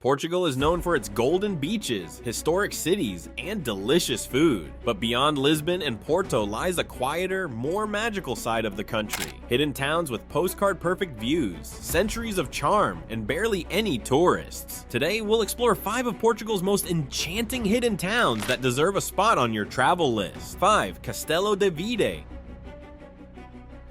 Portugal is known for its golden beaches, historic cities, and delicious food. But beyond Lisbon and Porto lies a quieter, more magical side of the country. Hidden towns with postcard-perfect views, centuries of charm, and barely any tourists. Today, we'll explore 5 of Portugal's most enchanting hidden towns that deserve a spot on your travel list. 5. Castello de Vid.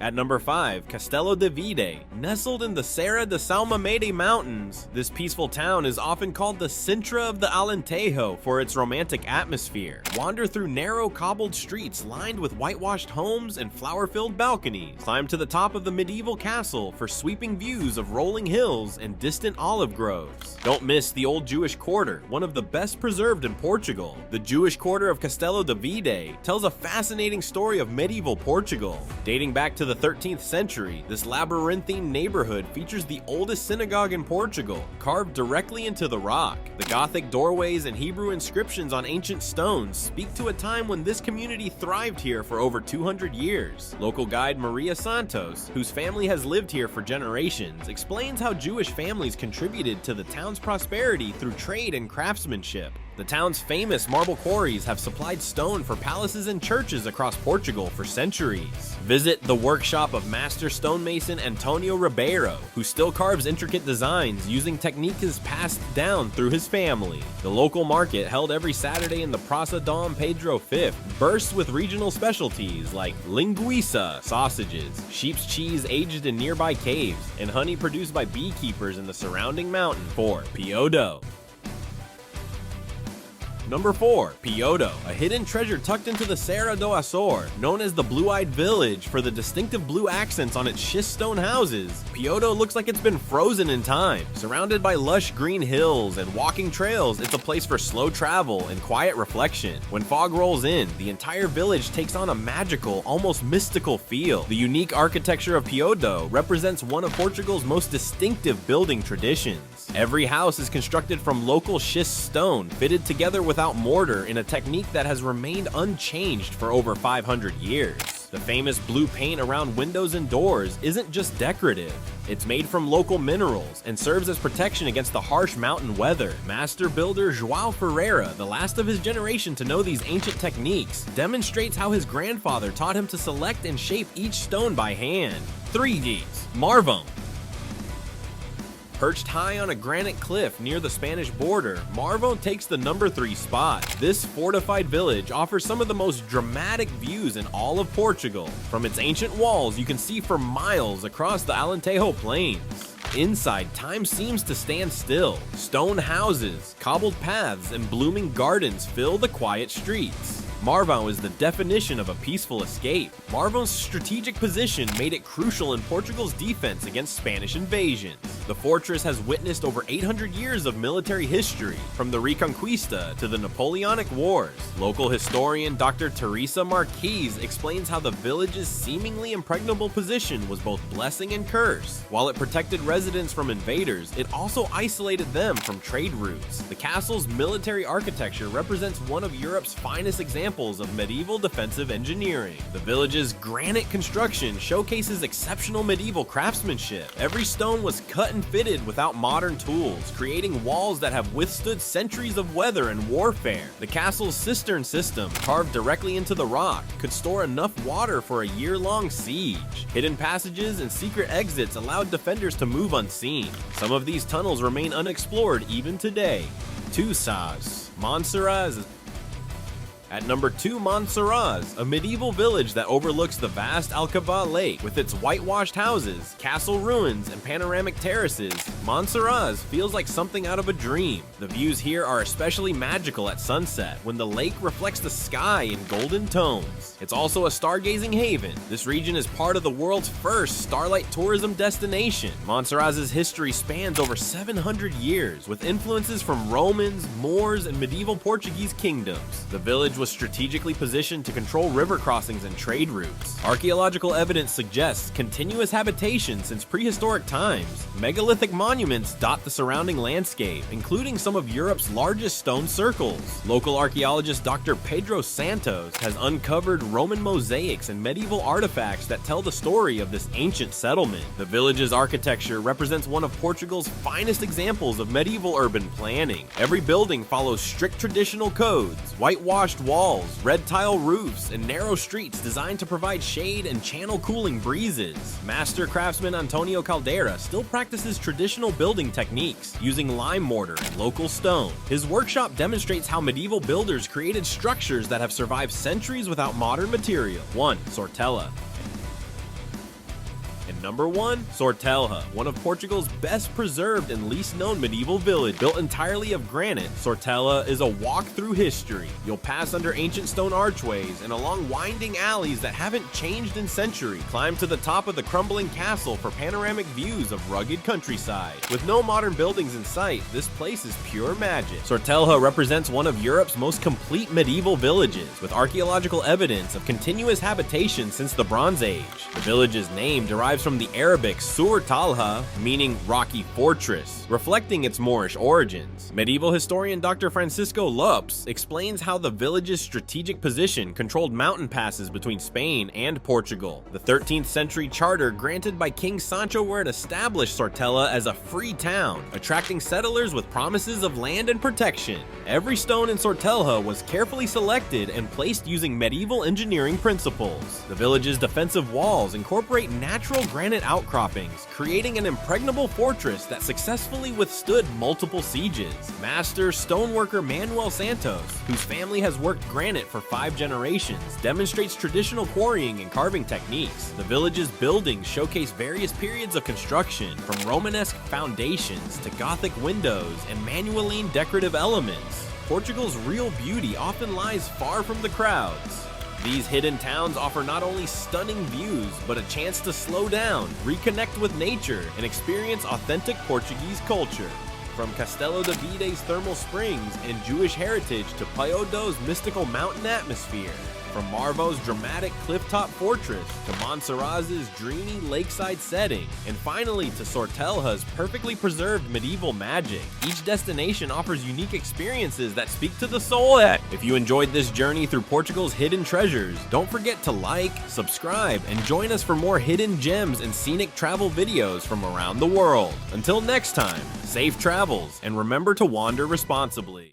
At number 5, Castello de Vid. Nestled in the Serra de Salmamede Mountains, this peaceful town is often called the Sintra of the Alentejo for its romantic atmosphere. Wander through narrow cobbled streets lined with whitewashed homes and flower-filled balconies. Climb to the top of the medieval castle for sweeping views of rolling hills and distant olive groves. Don't miss the Old Jewish Quarter, one of the best preserved in Portugal. The Jewish Quarter of Castello de Vid tells a fascinating story of medieval Portugal. Dating back to the 13th century, this labyrinthine neighborhood features the oldest synagogue in Portugal, carved directly into the rock. The Gothic doorways and Hebrew inscriptions on ancient stones speak to a time when this community thrived here for over 200 years. Local guide Maria Santos, whose family has lived here for generations, explains how Jewish families contributed to the town's prosperity through trade and craftsmanship. The town's famous marble quarries have supplied stone for palaces and churches across Portugal for centuries. Visit the workshop of master stonemason Antonio Ribeiro, who still carves intricate designs using techniques passed down through his family. The local market, held every Saturday in the Praça Dom Pedro V, bursts with regional specialties like linguiça, sausages, sheep's cheese aged in nearby caves, and honey produced by beekeepers in the surrounding mountain. 4. Podo. Number 4. Podo, a hidden treasure tucked into the Serra do Açor. Known as the Blue-Eyed Village for the distinctive blue accents on its schist stone houses, Podo looks like it's been frozen in time. Surrounded by lush green hills and walking trails, it's a place for slow travel and quiet reflection. When fog rolls in, the entire village takes on a magical, almost mystical feel. The unique architecture of Podo represents one of Portugal's most distinctive building traditions. Every house is constructed from local schist stone, fitted together without mortar in a technique that has remained unchanged for over 500 years. The famous blue paint around windows and doors isn't just decorative. It's made from local minerals and serves as protection against the harsh mountain weather. Master builder João Ferreira, the last of his generation to know these ancient techniques, demonstrates how his grandfather taught him to select and shape each stone by hand. 3 Marvone. Perched high on a granite cliff near the Spanish border, Marvone takes the number 3 spot. This fortified village offers some of the most dramatic views in all of Portugal. From its ancient walls, you can see for miles across the Alentejo Plains. Inside, time seems to stand still. Stone houses, cobbled paths, and blooming gardens fill the quiet streets. Marvone is the definition of a peaceful escape. Marvone's strategic position made it crucial in Portugal's defense against Spanish invasions. The fortress has witnessed over 800 years of military history, from the Reconquista to the Napoleonic Wars. Local historian Dr. Teresa Marquez explains how the village's seemingly impregnable position was both blessing and curse. While it protected residents from invaders, it also isolated them from trade routes. The castle's military architecture represents one of Europe's finest examples of medieval defensive engineering. The village's granite construction showcases exceptional medieval craftsmanship. Every stone was cut and fitted without modern tools, creating walls that have withstood centuries of weather and warfare. The castle's cistern system, carved directly into the rock, could store enough water for a year-long siege. Hidden passages and secret exits allowed defenders to move unseen. Some of these tunnels remain unexplored even today. 2 Monseras. At number 2, Monseras, a medieval village that overlooks the vast Alcabá Lake. With its whitewashed houses, castle ruins, and panoramic terraces, Monseras feels like something out of a dream. The views here are especially magical at sunset, when the lake reflects the sky in golden tones. It's also a stargazing haven. This region is part of the world's first starlight tourism destination. Monseras's history spans over 700 years, with influences from Romans, Moors, and medieval Portuguese kingdoms. The village was strategically positioned to control river crossings and trade routes. Archaeological evidence suggests continuous habitation since prehistoric times. Megalithic monuments dot the surrounding landscape, including some of Europe's largest stone circles. Local archaeologist Dr. Pedro Santos has uncovered Roman mosaics and medieval artifacts that tell the story of this ancient settlement. The village's architecture represents one of Portugal's finest examples of medieval urban planning. Every building follows strict traditional codes, whitewashed walls, red tile roofs, and narrow streets designed to provide shade and channel cooling breezes. Master craftsman Antonio Caldera still practices traditional building techniques, using lime mortar and local stone. His workshop demonstrates how medieval builders created structures that have survived centuries without modern material. 1. Sortella. And number 1, Sortella, one of Portugal's best preserved and least known medieval village. Built entirely of granite, Sortella is a walk through history. You'll pass under ancient stone archways and along winding alleys that haven't changed in centuries. Climb to the top of the crumbling castle for panoramic views of rugged countryside. With no modern buildings in sight, this place is pure magic. Sortella represents one of Europe's most complete medieval villages, with archaeological evidence of continuous habitation since the Bronze Age. The village's name derives from the Arabic Sur Talha, meaning rocky fortress, reflecting its Moorish origins. Medieval historian Dr. Francisco Lopes explains how the village's strategic position controlled mountain passes between Spain and Portugal. The 13th century charter granted by King Sancho would establish Sortella as a free town, attracting settlers with promises of land and protection. Every stone in Sortella was carefully selected and placed using medieval engineering principles. The village's defensive walls incorporate natural granite outcroppings, creating an impregnable fortress that successfully withstood multiple sieges. Master stoneworker Manuel Santos, whose family has worked granite for 5 generations, demonstrates traditional quarrying and carving techniques. The village's buildings showcase various periods of construction, from Romanesque foundations to Gothic windows and Manueline decorative elements. Portugal's real beauty often lies far from the crowds. These hidden towns offer not only stunning views, but a chance to slow down, reconnect with nature, and experience authentic Portuguese culture. From Castello de Vid's thermal springs and Jewish heritage to Podo's mystical mountain atmosphere. From Marvone's dramatic clifftop fortress to Monseras' dreamy lakeside setting, and finally to Sortella's perfectly preserved medieval magic. Each destination offers unique experiences that speak to the soul. If you enjoyed this journey through Portugal's hidden treasures, don't forget to like, subscribe, and join us for more hidden gems and scenic travel videos from around the world. Until next time, safe travels, and remember to wander responsibly.